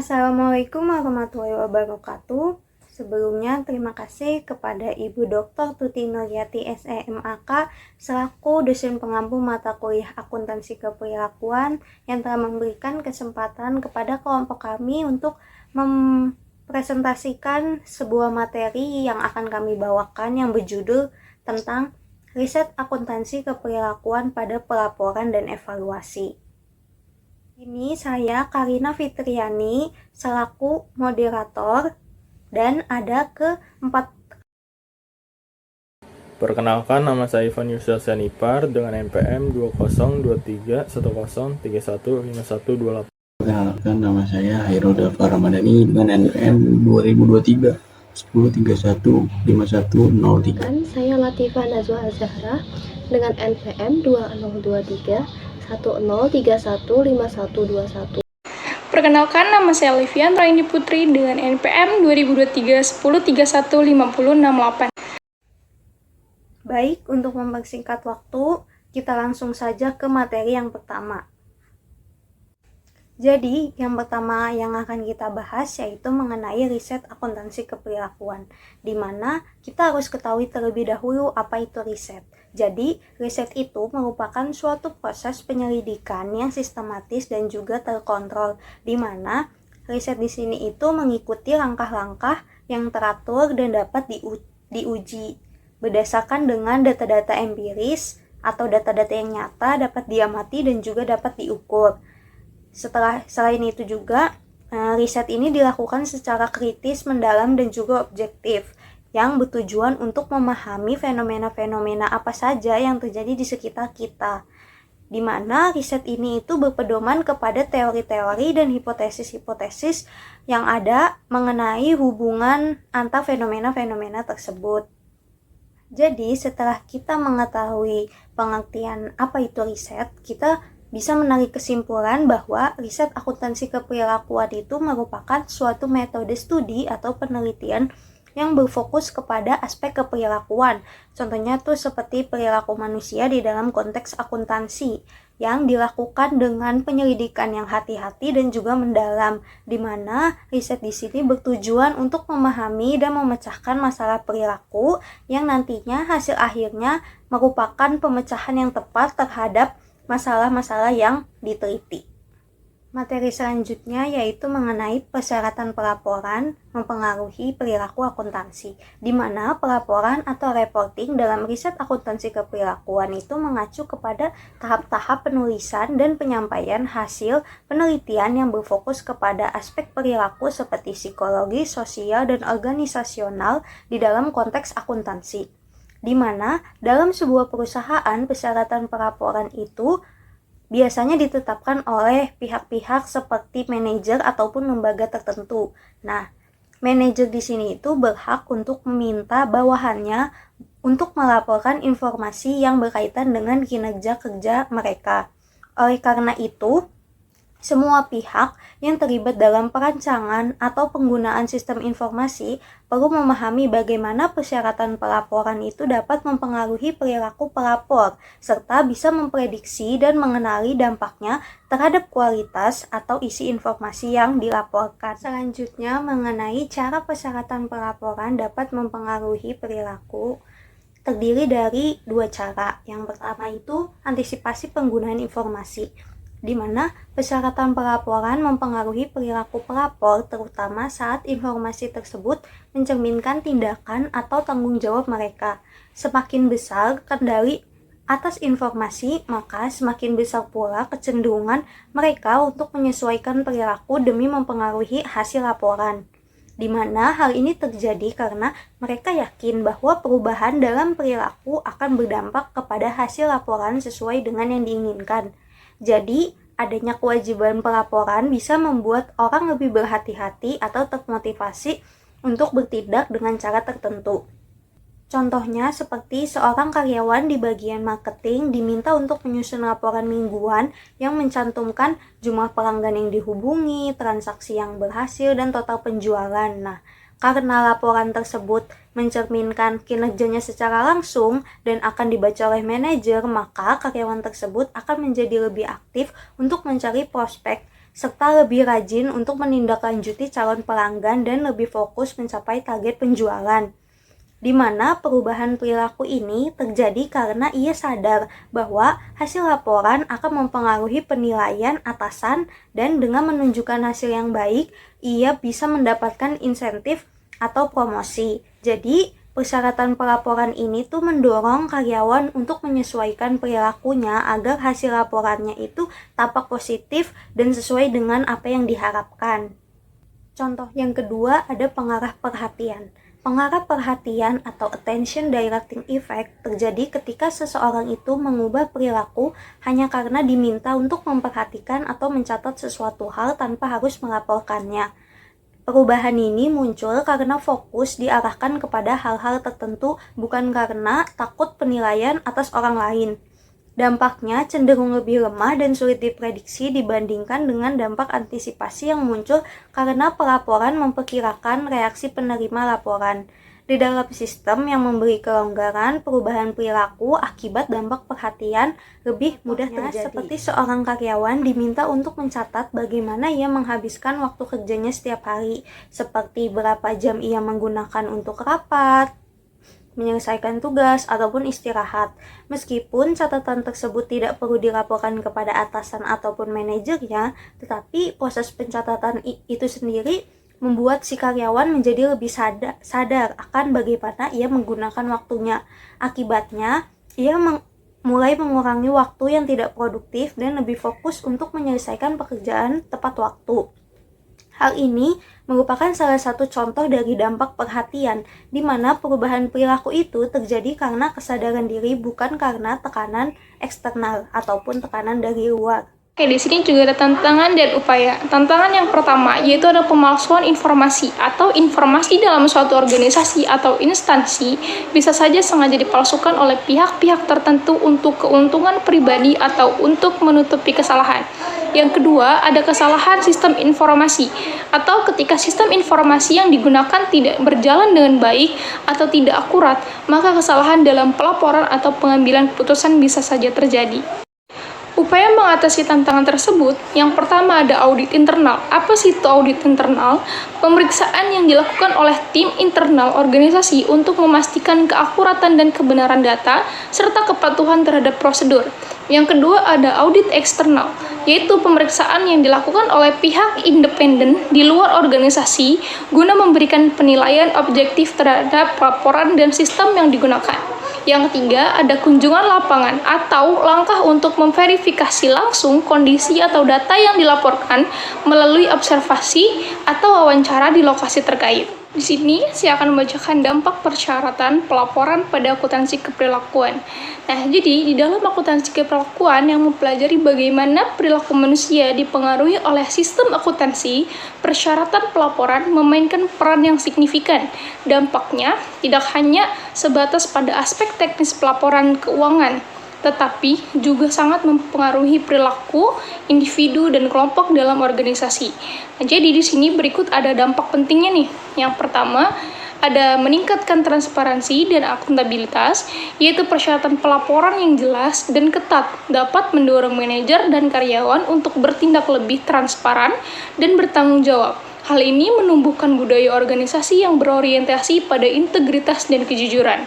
Assalamualaikum warahmatullahi wabarakatuh. Sebelumnya terima kasih kepada Ibu Dr. Tuti Nuryati SEMAK selaku dosen pengampu mata kuliah akuntansi keperilakuan yang telah memberikan kesempatan kepada kelompok kami untuk mempresentasikan sebuah materi yang akan kami bawakan yang berjudul tentang riset akuntansi keperilakuan pada pelaporan dan evaluasi. Ini saya Karina Fitriani selaku moderator dan ada keempat. Perkenalkan, nama saya Ivan Yusuf Sanipar dengan NPM 20231031515128. Perkenalkan, nama saya Hairul Dafar Ramadhani dengan NPM 2023 10315103. Dan saya Latifah Najwa Azhara dengan NPM 2023 10315121. Perkenalkan, nama saya Livian Raini Putri dengan NPM 2023 10315068. Baik, untuk mempersingkat waktu, kita langsung saja ke materi yang pertama. Jadi, yang pertama yang akan kita bahas yaitu mengenai riset akuntansi keperilakuan, di mana kita harus ketahui terlebih dahulu apa itu riset. Jadi, riset itu merupakan suatu proses penyelidikan yang sistematis dan juga terkontrol, di mana riset di sini itu mengikuti langkah-langkah yang teratur dan dapat diuji berdasarkan dengan data-data empiris atau data-data yang nyata, dapat diamati dan juga dapat diukur. Selain itu juga, riset ini dilakukan secara kritis, mendalam, dan juga objektif, yang bertujuan untuk memahami fenomena-fenomena apa saja yang terjadi di sekitar kita, di mana riset ini itu berpedoman kepada teori-teori dan hipotesis-hipotesis yang ada mengenai hubungan antar fenomena-fenomena tersebut. Jadi, setelah kita mengetahui pengertian apa itu riset, kita bisa menarik kesimpulan bahwa riset akuntansi keperilakuan itu merupakan suatu metode studi atau penelitian yang berfokus kepada aspek keperilakuan. Contohnya tuh seperti perilaku manusia di dalam konteks akuntansi yang dilakukan dengan penyelidikan yang hati-hati dan juga mendalam, di mana riset di sini bertujuan untuk memahami dan memecahkan masalah perilaku yang nantinya hasil akhirnya merupakan pemecahan yang tepat terhadap masalah-masalah yang diteliti. Materi selanjutnya yaitu mengenai persyaratan pelaporan mempengaruhi perilaku akuntansi, di mana pelaporan atau reporting dalam riset akuntansi keperilakuan itu mengacu kepada tahap-tahap penulisan dan penyampaian hasil penelitian yang berfokus kepada aspek perilaku seperti psikologi, sosial, dan organisasional di dalam konteks akuntansi, di mana dalam sebuah perusahaan persyaratan pelaporan itu biasanya ditetapkan oleh pihak-pihak seperti manajer ataupun lembaga tertentu. Nah, manajer di sini itu berhak untuk meminta bawahannya untuk melaporkan informasi yang berkaitan dengan kinerja kerja mereka. Oleh karena itu, semua pihak yang terlibat dalam perancangan atau penggunaan sistem informasi perlu memahami bagaimana persyaratan pelaporan itu dapat mempengaruhi perilaku pelapor, serta bisa memprediksi dan mengenali dampaknya terhadap kualitas atau isi informasi yang dilaporkan. Selanjutnya, mengenai cara persyaratan pelaporan dapat mempengaruhi perilaku, terdiri dari dua cara. Yang pertama itu antisipasi penggunaan informasi, di mana persyaratan pelaporan mempengaruhi perilaku pelapor, terutama saat informasi tersebut mencerminkan tindakan atau tanggung jawab mereka. Semakin besar kendali atas informasi, maka semakin besar pula kecenderungan mereka untuk menyesuaikan perilaku demi mempengaruhi hasil laporan. Di mana hal ini terjadi karena mereka yakin bahwa perubahan dalam perilaku akan berdampak kepada hasil laporan sesuai dengan yang diinginkan. Jadi, adanya kewajiban pelaporan bisa membuat orang lebih berhati-hati atau termotivasi untuk bertindak dengan cara tertentu. Contohnya seperti seorang karyawan di bagian marketing diminta untuk menyusun laporan mingguan yang mencantumkan jumlah pelanggan yang dihubungi, transaksi yang berhasil, dan total penjualan. Nah, karena laporan tersebut mencerminkan kinerjanya secara langsung dan akan dibaca oleh manajer, maka karyawan tersebut akan menjadi lebih aktif untuk mencari prospek serta lebih rajin untuk menindaklanjuti calon pelanggan dan lebih fokus mencapai target penjualan. Di mana perubahan perilaku ini terjadi karena ia sadar bahwa hasil laporan akan mempengaruhi penilaian atasan dan dengan menunjukkan hasil yang baik, ia bisa mendapatkan insentif atau promosi. Jadi, persyaratan pelaporan ini tuh mendorong karyawan untuk menyesuaikan perilakunya agar hasil laporannya itu tampak positif dan sesuai dengan apa yang diharapkan. Contoh yang kedua ada pengarah perhatian. Pengarah perhatian atau attention directing effect terjadi ketika seseorang itu mengubah perilaku hanya karena diminta untuk memperhatikan atau mencatat sesuatu hal tanpa harus melaporkannya. Perubahan ini muncul karena fokus diarahkan kepada hal-hal tertentu, bukan karena takut penilaian atas orang lain. Dampaknya cenderung lebih lemah dan sulit diprediksi dibandingkan dengan dampak antisipasi yang muncul karena pelaporan memperkirakan reaksi penerima laporan. Di dalam sistem yang memberi kelonggaran, perubahan perilaku akibat dampak perhatian lebih mudah terjadi. Seperti seorang karyawan diminta untuk mencatat bagaimana ia menghabiskan waktu kerjanya setiap hari, seperti berapa jam ia menggunakan untuk rapat, menyelesaikan tugas, ataupun istirahat. Meskipun catatan tersebut tidak perlu dilaporkan kepada atasan ataupun manajernya, tetapi proses pencatatan itu sendiri membuat si karyawan menjadi lebih sadar akan bagaimana ia menggunakan waktunya. Akibatnya, ia mulai mengurangi waktu yang tidak produktif dan lebih fokus untuk menyelesaikan pekerjaan tepat waktu. Hal ini merupakan salah satu contoh dari dampak perhatian, di mana perubahan perilaku itu terjadi karena kesadaran diri bukan karena tekanan eksternal ataupun tekanan dari luar. Oke, di sini juga ada tantangan dan upaya. Tantangan yang pertama yaitu ada pemalsuan informasi atau informasi dalam suatu organisasi atau instansi bisa saja sengaja dipalsukan oleh pihak-pihak tertentu untuk keuntungan pribadi atau untuk menutupi kesalahan. Yang kedua, ada kesalahan sistem informasi atau ketika sistem informasi yang digunakan tidak berjalan dengan baik atau tidak akurat, maka kesalahan dalam pelaporan atau pengambilan keputusan bisa saja terjadi. Upaya mengatasi tantangan tersebut, yang pertama ada audit internal. Apa sih itu audit internal? Pemeriksaan yang dilakukan oleh tim internal organisasi untuk memastikan keakuratan dan kebenaran data, serta kepatuhan terhadap prosedur. Yang kedua ada audit eksternal, yaitu pemeriksaan yang dilakukan oleh pihak independen di luar organisasi guna memberikan penilaian objektif terhadap laporan dan sistem yang digunakan. Yang ketiga, ada kunjungan lapangan atau langkah untuk memverifikasi langsung kondisi atau data yang dilaporkan melalui observasi atau wawancara di lokasi terkait. Di sini, saya akan membacakan dampak persyaratan pelaporan pada akuntansi keperilakuan. Nah, jadi di dalam akuntansi keperilakuan yang mempelajari bagaimana perilaku manusia dipengaruhi oleh sistem akuntansi, persyaratan pelaporan memainkan peran yang signifikan. Dampaknya tidak hanya sebatas pada aspek teknis pelaporan keuangan, tetapi juga sangat mempengaruhi perilaku individu dan kelompok dalam organisasi. Nah, jadi di sini berikut ada dampak pentingnya nih. Yang pertama, ada meningkatkan transparansi dan akuntabilitas, yaitu persyaratan pelaporan yang jelas dan ketat dapat mendorong manajer dan karyawan untuk bertindak lebih transparan dan bertanggung jawab. Hal ini menumbuhkan budaya organisasi yang berorientasi pada integritas dan kejujuran.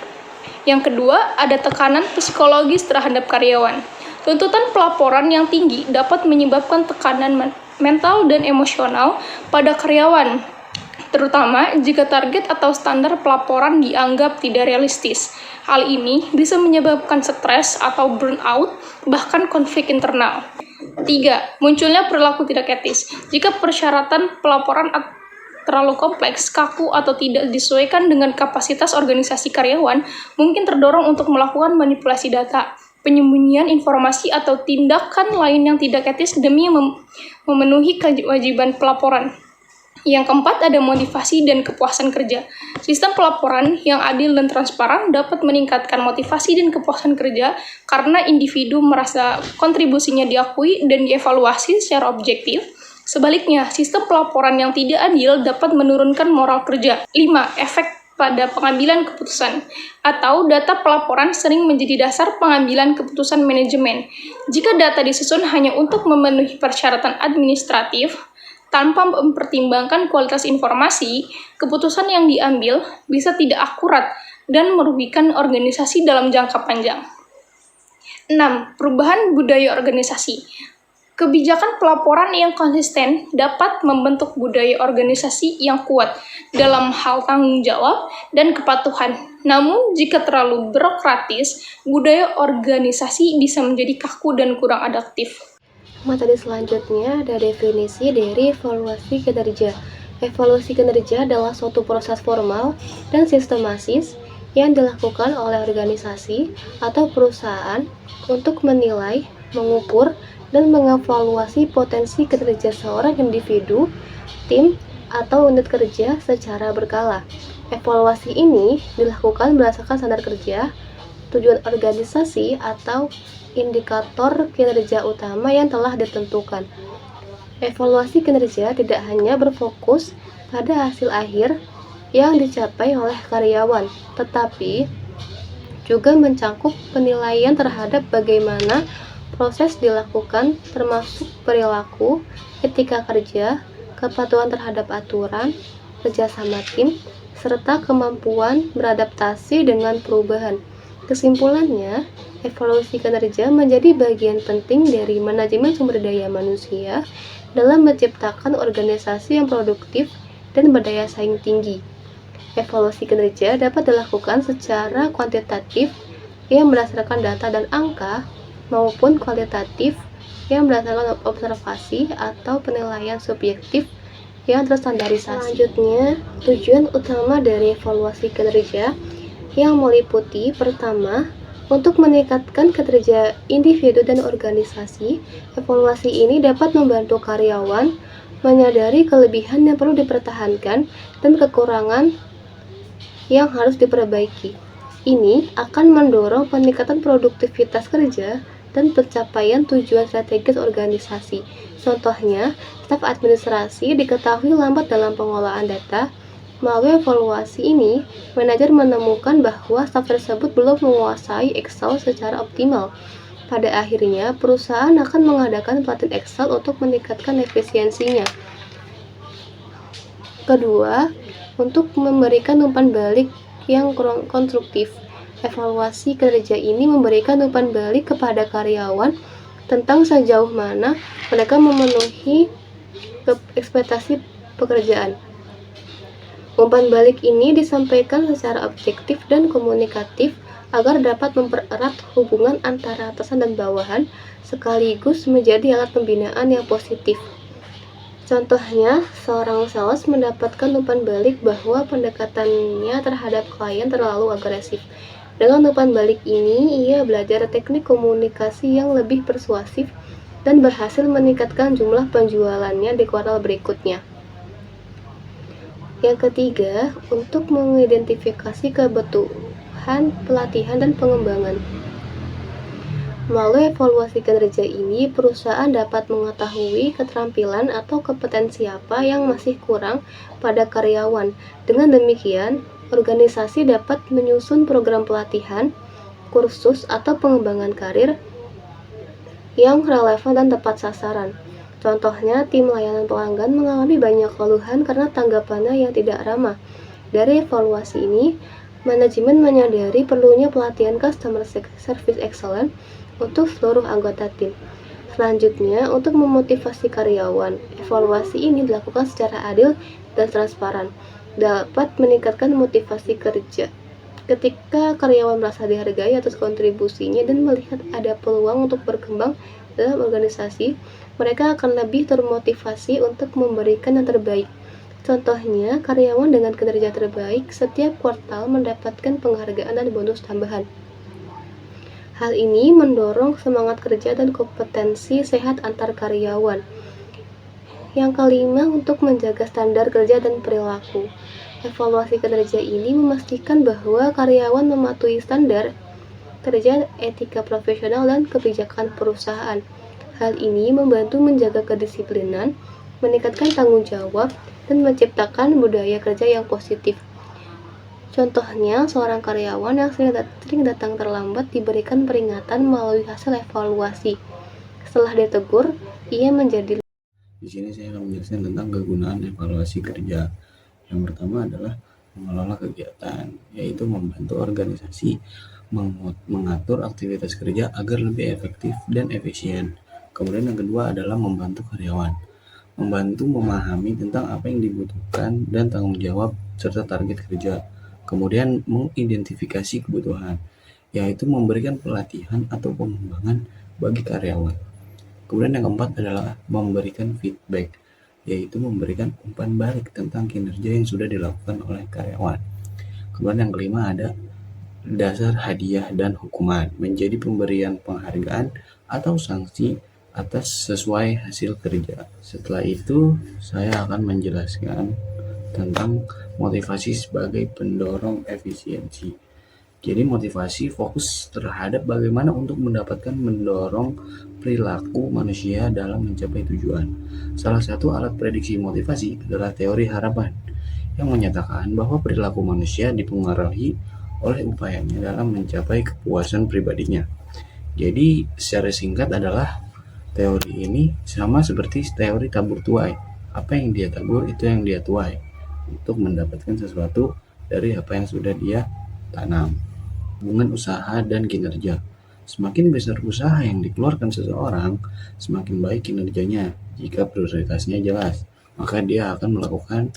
Yang kedua, ada tekanan psikologis terhadap karyawan. Tuntutan pelaporan yang tinggi dapat menyebabkan tekanan mental dan emosional pada karyawan, terutama jika target atau standar pelaporan dianggap tidak realistis. Hal ini bisa menyebabkan stres atau burnout, bahkan konflik internal. 3. Munculnya perilaku tidak etis. Jika persyaratan pelaporan terlalu kompleks, kaku, atau tidak disesuaikan dengan kapasitas organisasi karyawan, mungkin terdorong untuk melakukan manipulasi data, penyembunyian informasi, atau tindakan lain yang tidak etis demi memenuhi kewajiban pelaporan. Yang keempat, ada motivasi dan kepuasan kerja. Sistem pelaporan yang adil dan transparan dapat meningkatkan motivasi dan kepuasan kerja karena individu merasa kontribusinya diakui dan dievaluasi secara objektif. Sebaliknya, sistem pelaporan yang tidak adil dapat menurunkan moral kerja. 5. Efek pada pengambilan keputusan, atau data pelaporan sering menjadi dasar pengambilan keputusan manajemen. Jika data disusun hanya untuk memenuhi persyaratan administratif, tanpa mempertimbangkan kualitas informasi, keputusan yang diambil bisa tidak akurat dan merugikan organisasi dalam jangka panjang. 6. Perubahan budaya organisasi. Kebijakan pelaporan yang konsisten dapat membentuk budaya organisasi yang kuat dalam hal tanggung jawab dan kepatuhan. Namun, jika terlalu birokratis, budaya organisasi bisa menjadi kaku dan kurang adaptif. Materi selanjutnya ada definisi dari evaluasi kinerja. Evaluasi kinerja adalah suatu proses formal dan sistematis yang dilakukan oleh organisasi atau perusahaan untuk menilai, mengukur, dan mengevaluasi potensi kinerja seorang individu, tim, atau unit kerja secara berkala. Evaluasi ini dilakukan berdasarkan standar kerja, tujuan organisasi, atau indikator kinerja utama yang telah ditentukan. Evaluasi kinerja tidak hanya berfokus pada hasil akhir yang dicapai oleh karyawan, tetapi juga mencakup penilaian terhadap bagaimana proses dilakukan, termasuk perilaku, etika kerja, kepatuhan terhadap aturan, kerjasama tim, serta kemampuan beradaptasi dengan perubahan. Kesimpulannya, evaluasi kinerja menjadi bagian penting dari manajemen sumber daya manusia dalam menciptakan organisasi yang produktif dan berdaya saing tinggi. Evaluasi kinerja dapat dilakukan secara kuantitatif yang berdasarkan data dan angka, maupun kualitatif yang berdasarkan observasi atau penilaian subjektif yang terstandarisasi. Selanjutnya, tujuan utama dari evaluasi kinerja yang meliputi: pertama, untuk meningkatkan kinerja individu dan organisasi. Evaluasi ini dapat membantu karyawan menyadari kelebihan yang perlu dipertahankan dan kekurangan yang harus diperbaiki. Ini akan mendorong peningkatan produktivitas kerja dan pencapaian tujuan strategis organisasi. Contohnya, staf administrasi diketahui lambat dalam pengolahan data. Melalui evaluasi ini, manajer menemukan bahwa staf tersebut belum menguasai Excel secara optimal. Pada akhirnya, perusahaan akan mengadakan pelatihan Excel untuk meningkatkan efisiensinya. Kedua, untuk memberikan umpan balik yang konstruktif. Evaluasi kinerja ini memberikan umpan balik kepada karyawan tentang sejauh mana mereka memenuhi ekspektasi pekerjaan. Umpan balik ini disampaikan secara objektif dan komunikatif agar dapat mempererat hubungan antara atasan dan bawahan, sekaligus menjadi alat pembinaan yang positif. Contohnya, seorang sales mendapatkan umpan balik bahwa pendekatannya terhadap klien terlalu agresif. Dengan umpan balik ini, ia belajar teknik komunikasi yang lebih persuasif dan berhasil meningkatkan jumlah penjualannya di kuartal berikutnya. Yang ketiga, untuk mengidentifikasi kebutuhan pelatihan dan pengembangan. Melalui evaluasi kinerja ini, perusahaan dapat mengetahui keterampilan atau kompetensi apa yang masih kurang pada karyawan. Dengan demikian, organisasi dapat menyusun program pelatihan, kursus, atau pengembangan karir yang relevan dan tepat sasaran. Contohnya, tim layanan pelanggan mengalami banyak keluhan karena tanggapannya yang tidak ramah. Dari evaluasi ini, manajemen menyadari perlunya pelatihan customer service excellence untuk seluruh anggota tim. Selanjutnya, untuk memotivasi karyawan, evaluasi ini dilakukan secara adil dan transparan, dapat meningkatkan motivasi kerja. Ketika karyawan merasa dihargai atas kontribusinya dan melihat ada peluang untuk berkembang dalam organisasi, mereka akan lebih termotivasi untuk memberikan yang terbaik. Contohnya, karyawan dengan kinerja terbaik setiap kuartal mendapatkan penghargaan dan bonus tambahan. Hal ini mendorong semangat kerja dan kompetensi sehat antar karyawan. Yang kelima, untuk menjaga standar kerja dan perilaku. Evaluasi kinerja ini memastikan bahwa karyawan mematuhi standar kerja, etika profesional, dan kebijakan perusahaan. Hal ini membantu menjaga kedisiplinan, meningkatkan tanggung jawab, dan menciptakan budaya kerja yang positif. Contohnya, seorang karyawan yang sering datang terlambat diberikan peringatan melalui hasil evaluasi. Setelah ditegur, ia menjadi. Di sini saya akan menjelaskan tentang kegunaan evaluasi kerja. Yang pertama adalah mengelola kegiatan, yaitu membantu organisasi mengatur aktivitas kerja agar lebih efektif dan efisien. Kemudian yang kedua adalah membantu karyawan, membantu memahami tentang apa yang dibutuhkan dan tanggung jawab serta target kerja. Kemudian mengidentifikasi kebutuhan, yaitu memberikan pelatihan atau pengembangan bagi karyawan. Kemudian yang keempat adalah memberikan feedback, yaitu memberikan umpan balik tentang kinerja yang sudah dilakukan oleh karyawan. Kemudian yang kelima ada dasar hadiah dan hukuman, menjadi pemberian penghargaan atau sanksi atas sesuai hasil kerja. Setelah itu, saya akan menjelaskan tentang motivasi sebagai pendorong efisiensi. Jadi motivasi fokus terhadap bagaimana untuk mendorong perilaku manusia dalam mencapai tujuan. Salah satu alat prediksi motivasi adalah teori harapan, yang menyatakan bahwa perilaku manusia dipengaruhi oleh upayanya dalam mencapai kepuasan pribadinya. Jadi secara singkat adalah teori ini sama seperti teori tabur tuai. Apa yang dia tabur itu yang dia tuai, untuk mendapatkan sesuatu dari apa yang sudah dia tanam. Hubungan usaha dan kinerja. Semakin besar usaha yang dikeluarkan seseorang, semakin baik kinerjanya. Jika prioritasnya jelas, maka dia akan melakukan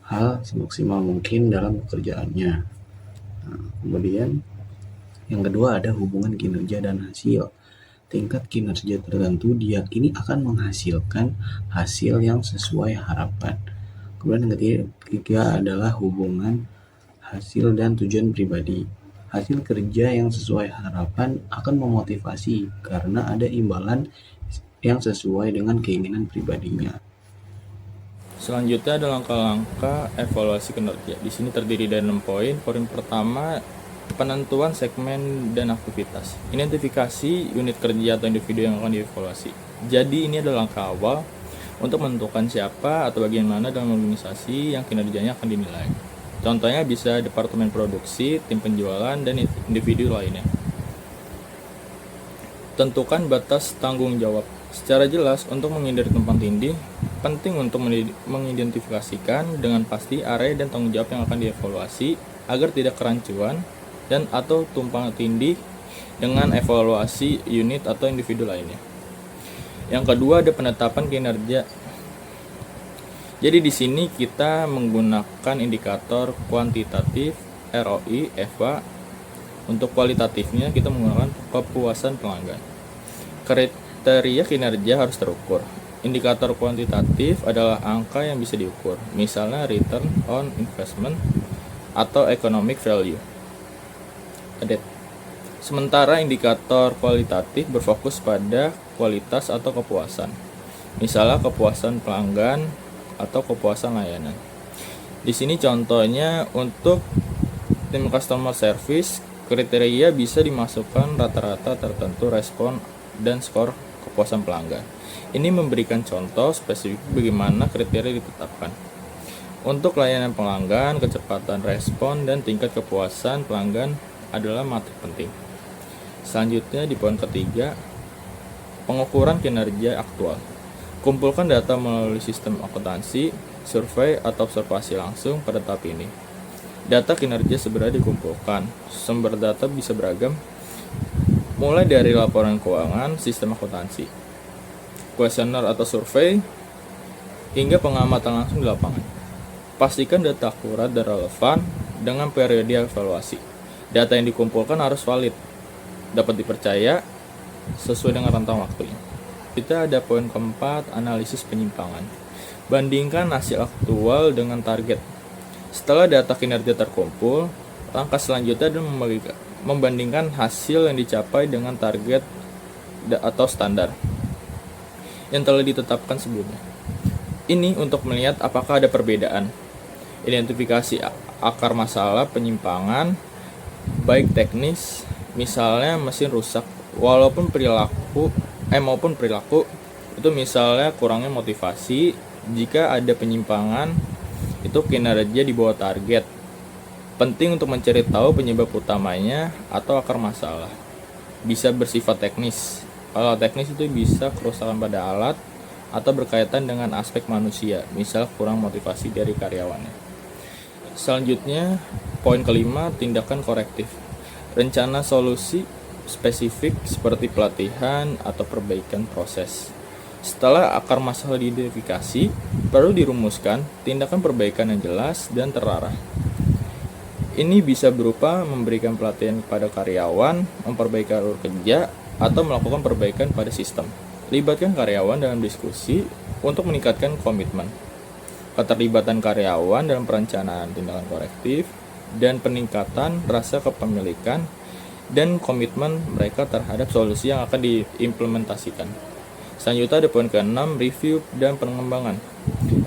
hal semaksimal mungkin dalam pekerjaannya. Nah, kemudian yang kedua ada hubungan kinerja dan hasil. Tingkat kinerja tertentu diyakini akan menghasilkan hasil yang sesuai harapan. Kemudian yang ketiga adalah hubungan hasil dan tujuan pribadi. Hasil kerja yang sesuai harapan akan memotivasi karena ada imbalan yang sesuai dengan keinginan pribadinya. Selanjutnya ada langkah-langkah evaluasi kinerja. Di sini terdiri dari 6 poin. Poin pertama, penentuan segmen dan aktivitas. Identifikasi unit kerja atau individu yang akan dievaluasi. Jadi ini adalah langkah awal untuk menentukan siapa atau bagian mana dalam organisasi yang kinerjanya akan dinilai. Contohnya bisa departemen produksi, tim penjualan, dan individu lainnya. Tentukan batas tanggung jawab. Secara jelas, untuk menghindari tumpang tindih, penting untuk mengidentifikasikan dengan pasti area dan tanggung jawab yang akan dievaluasi agar tidak kerancuan dan atau tumpang tindih dengan evaluasi unit atau individu lainnya. Yang kedua ada penetapan kinerja. Jadi di sini kita menggunakan indikator kuantitatif ROI, EVA. Untuk kualitatifnya kita menggunakan kepuasan pelanggan. Kriteria kinerja harus terukur. Indikator kuantitatif adalah angka yang bisa diukur, misalnya return on investment atau economic value. Sementara indikator kualitatif berfokus pada kualitas atau kepuasan, misalnya kepuasan pelanggan atau kepuasan layanan. Di sini contohnya untuk tim customer service, kriteria bisa dimasukkan rata-rata tertentu respon dan skor kepuasan pelanggan. Ini memberikan contoh spesifik bagaimana kriteria ditetapkan. Untuk layanan pelanggan, kecepatan respon dan tingkat kepuasan pelanggan adalah matrik penting. Selanjutnya di poin ketiga, pengukuran kinerja aktual. Kumpulkan data melalui sistem akuntansi, survei, atau observasi langsung pada tahap ini. Data kinerja segera dikumpulkan. Sumber data bisa beragam, mulai dari laporan keuangan, sistem akuntansi, kuesioner atau survei, hingga pengamatan langsung di lapangan. Pastikan data akurat dan relevan dengan periode evaluasi. Data yang dikumpulkan harus valid, dapat dipercaya, sesuai dengan rentang waktunya. Kita ada poin keempat, analisis penyimpangan. Bandingkan hasil aktual dengan target. Setelah data kinerja terkumpul, langkah selanjutnya adalah membandingkan hasil yang dicapai dengan target atau standar yang telah ditetapkan sebelumnya. Ini untuk melihat apakah ada perbedaan. Identifikasi akar masalah penyimpangan, baik teknis, misalnya mesin rusak, maupun perilaku itu misalnya kurangnya motivasi. Jika ada penyimpangan, itu kinerja di bawah target. Penting untuk mencari tahu penyebab utamanya atau akar masalah. Bisa bersifat teknis. Kalau teknis itu bisa kerusakan pada alat atau berkaitan dengan aspek manusia, misal kurang motivasi dari karyawannya. Selanjutnya, poin kelima, tindakan korektif. Rencana solusi spesifik seperti pelatihan atau perbaikan proses. Setelah akar masalah diidentifikasi, perlu dirumuskan tindakan perbaikan yang jelas dan terarah. Ini bisa berupa memberikan pelatihan kepada karyawan, memperbaiki alur kerja, atau melakukan perbaikan pada sistem. Libatkan karyawan dalam diskusi untuk meningkatkan komitmen. Keterlibatan karyawan dalam perencanaan tindakan korektif, dan peningkatan rasa kepemilikan dan komitmen mereka terhadap solusi yang akan diimplementasikan. Selanjutnya ada poin ke-6, review dan pengembangan.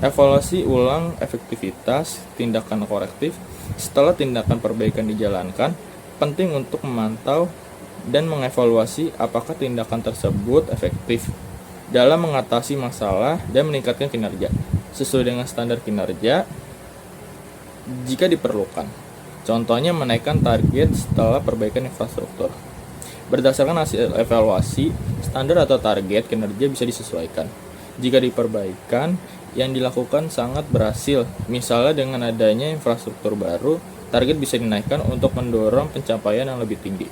Evaluasi ulang efektivitas tindakan korektif. Setelah tindakan perbaikan dijalankan, penting untuk memantau dan mengevaluasi apakah tindakan tersebut efektif dalam mengatasi masalah dan meningkatkan kinerja sesuai dengan standar kinerja jika diperlukan. Contohnya menaikkan target setelah perbaikan infrastruktur. Berdasarkan hasil evaluasi, standar atau target kinerja bisa disesuaikan. Jika diperbaikan, yang dilakukan sangat berhasil, misalnya dengan adanya infrastruktur baru, target bisa dinaikkan untuk mendorong pencapaian yang lebih tinggi.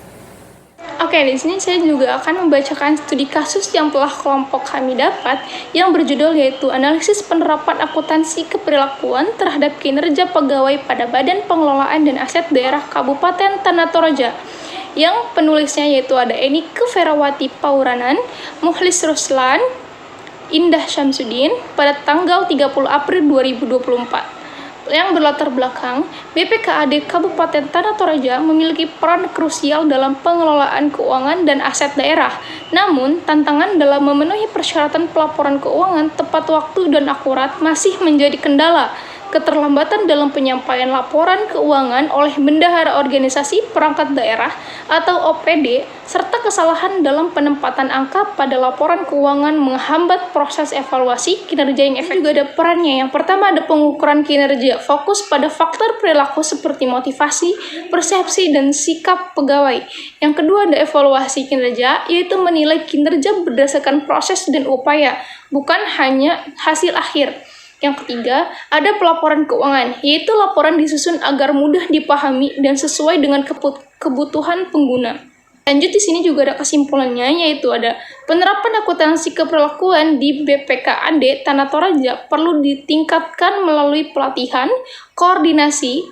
Oke, di sini saya juga akan membacakan studi kasus yang telah kelompok kami dapat yang berjudul yaitu Analisis Penerapan Akuntansi Keperilakuan terhadap Kinerja Pegawai pada Badan Pengelolaan dan Aset Daerah Kabupaten Tanah Toraja. Yang penulisnya yaitu ada Enike Ferawati Pauranan, Mukhlis Ruslan, Indah Syamsuddin pada tanggal 30 April 2024. Yang berlatar belakang, BPKAD Kabupaten Tanah Toraja memiliki peran krusial dalam pengelolaan keuangan dan aset daerah. Namun, tantangan dalam memenuhi persyaratan pelaporan keuangan tepat waktu dan akurat masih menjadi kendala. Keterlambatan dalam penyampaian laporan keuangan oleh bendahara organisasi perangkat daerah atau OPD, serta kesalahan dalam penempatan angka pada laporan keuangan menghambat proses evaluasi kinerja yang efektif. Juga ada perannya. Yang pertama ada pengukuran kinerja, fokus pada faktor perilaku seperti motivasi, persepsi, dan sikap pegawai. Yang kedua ada evaluasi kinerja, yaitu menilai kinerja berdasarkan proses dan upaya, bukan hanya hasil akhir. Yang ketiga, ada pelaporan keuangan, yaitu laporan disusun agar mudah dipahami dan sesuai dengan kebutuhan pengguna. Lanjut di sini juga ada kesimpulannya, yaitu ada penerapan akuntansi keperilakuan di BPKAD Tanah Toraja perlu ditingkatkan melalui pelatihan, koordinasi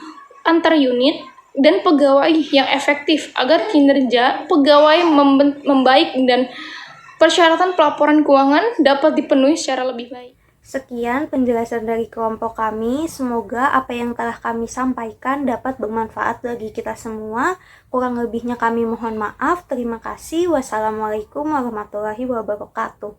antar unit, dan pegawai yang efektif agar kinerja pegawai membaik dan persyaratan pelaporan keuangan dapat dipenuhi secara lebih baik. Sekian penjelasan dari kelompok kami. Semoga apa yang telah kami sampaikan dapat bermanfaat bagi kita semua. Kurang lebihnya kami mohon maaf. Terima kasih. Wassalamualaikum warahmatullahi wabarakatuh.